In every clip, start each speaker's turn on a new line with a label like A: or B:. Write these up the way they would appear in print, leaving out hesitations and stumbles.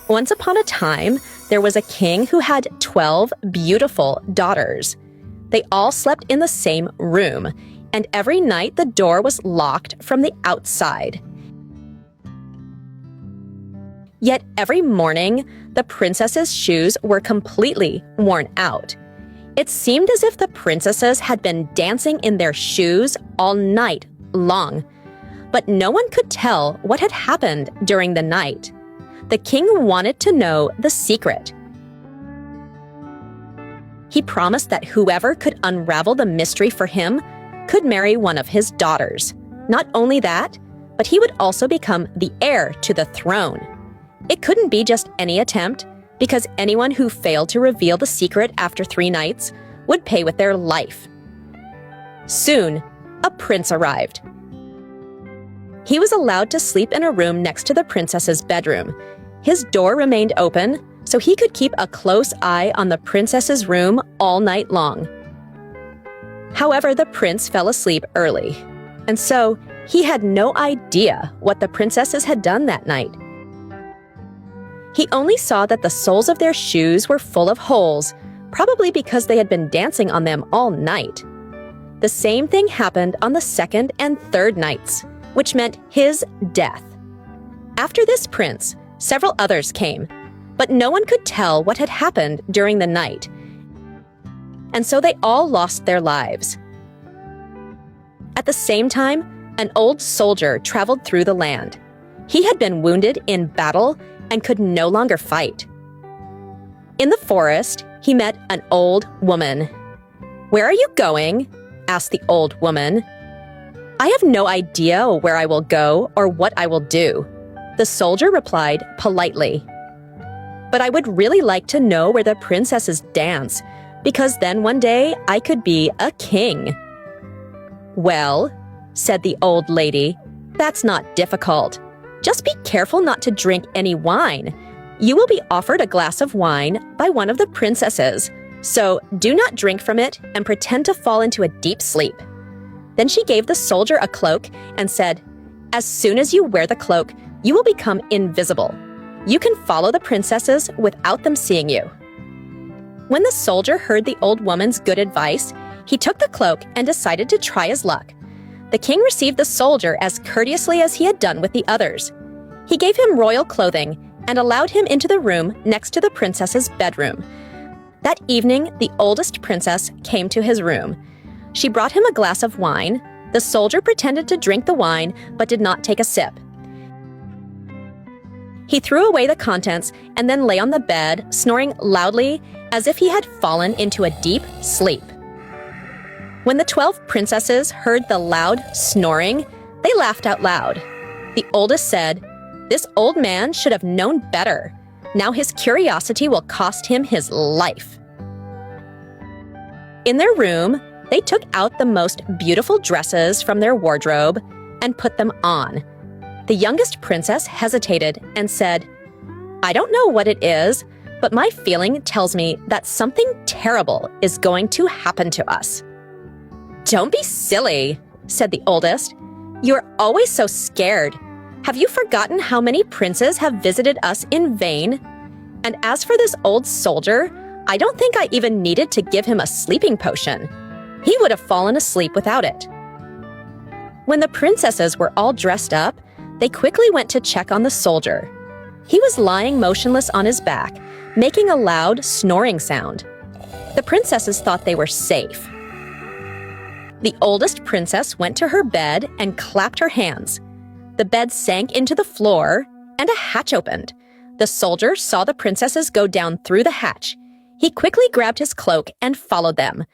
A: Once upon a time, there was a king who had 12 beautiful daughters. They all slept in the same room, and every night the door was locked from the outside. Yet every morning, the princesses' shoes were completely worn out. It seemed as if the princesses had been dancing in their shoes all night long, but no one could tell what had happened during the night. The king wanted to know the secret. He promised that whoever could unravel the mystery for him could marry one of his daughters. Not only that, but he would also become the heir to the throne. It couldn't be just any attempt, because anyone who failed to reveal the secret after 3 nights would pay with their life. Soon, a prince arrived. He was allowed to sleep in a room next to the princess's bedroom. His door remained open, so he could keep a close eye on the princess's room all night long. However, the prince fell asleep early, and so he had no idea what the princesses had done that night. He only saw that the soles of their shoes were full of holes, probably because they had been dancing on them all night. The same thing happened on the 2nd and 3rd nights, which meant his death. After this prince, several others came, but no one could tell what had happened during the night, and so they all lost their lives. At the same time, an old soldier traveled through the land. He had been wounded in battle and could no longer fight. In the forest, he met an old woman. "Where are you going?" asked the old woman. "I have no idea where I will go or what I will do," the soldier replied politely. "But I would really like to know where the princesses dance, because then one day I could be a king." "Well," said the old lady, "that's not difficult. Just be careful not to drink any wine. You will be offered a glass of wine by one of the princesses, so do not drink from it and pretend to fall into a deep sleep." Then she gave the soldier a cloak and said, "As soon as you wear the cloak, you will become invisible. You can follow the princesses without them seeing you." When the soldier heard the old woman's good advice, he took the cloak and decided to try his luck. The king received the soldier as courteously as he had done with the others. He gave him royal clothing and allowed him into the room next to the princess's bedroom. That evening, the oldest princess came to his room. She brought him a glass of wine. The soldier pretended to drink the wine but did not take a sip. He threw away the contents and then lay on the bed, snoring loudly as if he had fallen into a deep sleep. When the 12 princesses heard the loud snoring, they laughed out loud. The oldest said, "This old man should have known better. Now his curiosity will cost him his life." In their room, they took out the most beautiful dresses from their wardrobe and put them on. The youngest princess hesitated and said, "I don't know what it is, but my feeling tells me that something terrible is going to happen to us." "Don't be silly," said the oldest. "You're always so scared. Have you forgotten how many princes have visited us in vain? And as for this old soldier, I don't think I even needed to give him a sleeping potion. He would have fallen asleep without it." When the princesses were all dressed up, they quickly went to check on the soldier. He was lying motionless on his back, making a loud snoring sound. The princesses thought they were safe. The oldest princess went to her bed and clapped her hands. The bed sank into the floor, and a hatch opened. The soldier saw the princesses go down through the hatch. He quickly grabbed his cloak and followed them.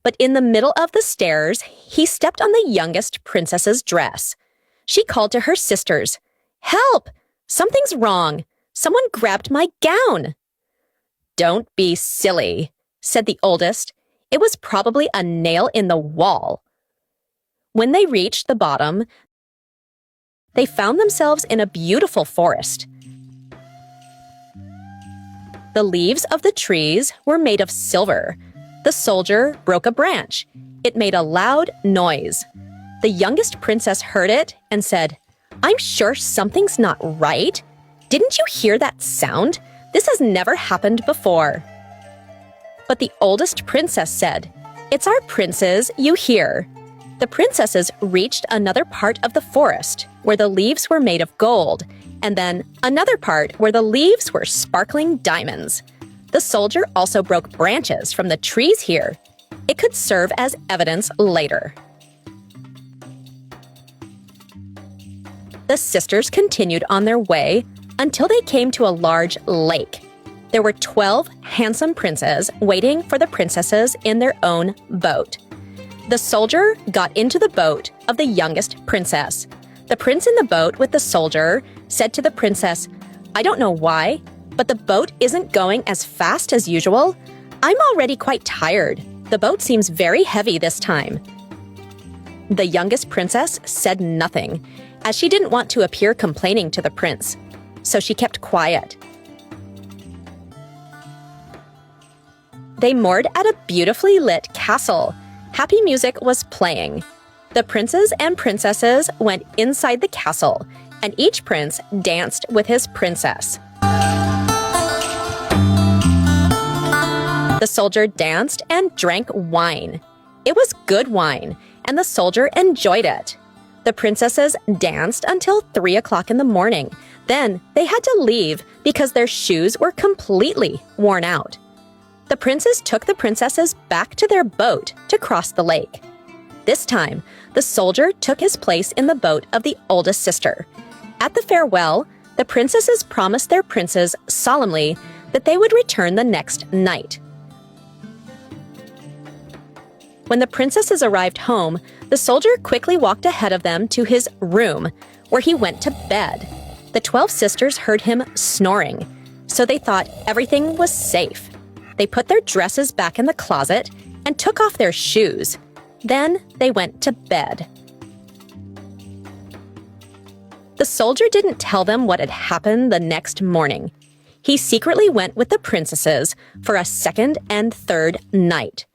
A: But in the middle of the stairs, he stepped on the youngest princess's dress. She called to her sisters, "Help! Something's wrong. Someone grabbed my gown." "Don't be silly," said the oldest. It was probably a nail in the wall. When they reached the bottom, they found themselves in a beautiful forest. The leaves of the trees were made of silver. The soldier broke a branch. It made a loud noise. The youngest princess heard it and said, "I'm sure something's not right. Didn't you hear that sound? This has never happened before. But the oldest princess said, "It's our princes you hear." The princesses reached another part of the forest where the leaves were made of gold, and then another part where the leaves were sparkling diamonds. The soldier also broke branches from the trees here. It could serve as evidence later. The sisters continued on their way until they came to a large lake. There were 12 handsome princes waiting for the princesses in their own boat. The soldier got into the boat of the youngest princess. The prince in the boat with the soldier said to the princess, "I don't know why, but the boat isn't going as fast as usual. I'm already quite tired. The boat seems very heavy this time." The youngest princess said nothing, as she didn't want to appear complaining to the prince, so she kept quiet. They moored at a beautifully lit castle. Happy music was playing. The princes and princesses went inside the castle, and each prince danced with his princess. The soldier danced and drank wine. It was good wine, and the soldier enjoyed it. The princesses danced until 3 o'clock in the morning. Then they had to leave because their shoes were completely worn out. The princes took the princesses back to their boat to cross the lake. This time, the soldier took his place in the boat of the oldest sister. At the farewell, the princesses promised their princes solemnly that they would return the next night. When the princesses arrived home, the soldier quickly walked ahead of them to his room, where he went to bed. The 12 sisters heard him snoring, so they thought everything was safe. They put their dresses back in the closet and took off their shoes. Then they went to bed. The soldier didn't tell them what had happened the next morning. He secretly went with the princesses for a second and third night.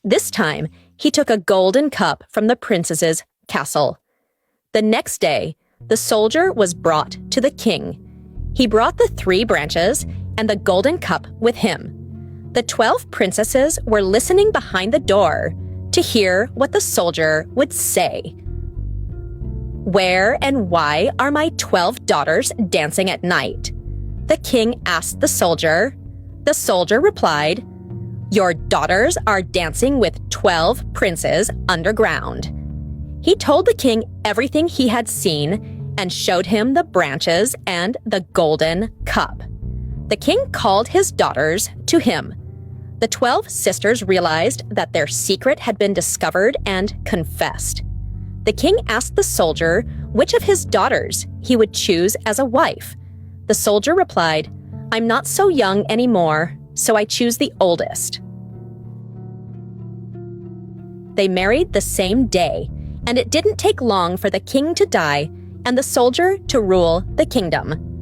A: This time, he took a golden cup from the princess's castle. The next day, the soldier was brought to the king. He brought the 3 branches and the golden cup with him. The 12 princesses were listening behind the door to hear what the soldier would say. "Where and why are my 12 daughters dancing at night?" the king asked the soldier. The soldier replied, "Your daughters are dancing with 12 princes underground." He told the king everything he had seen and showed him the branches and the golden cup. The king called his daughters to him. The 12 sisters realized that their secret had been discovered and confessed. The king asked the soldier which of his daughters he would choose as a wife. The soldier replied, "I'm not so young anymore, so I choose the oldest." They married the same day, and it didn't take long for the king to die and the soldier to rule the kingdom.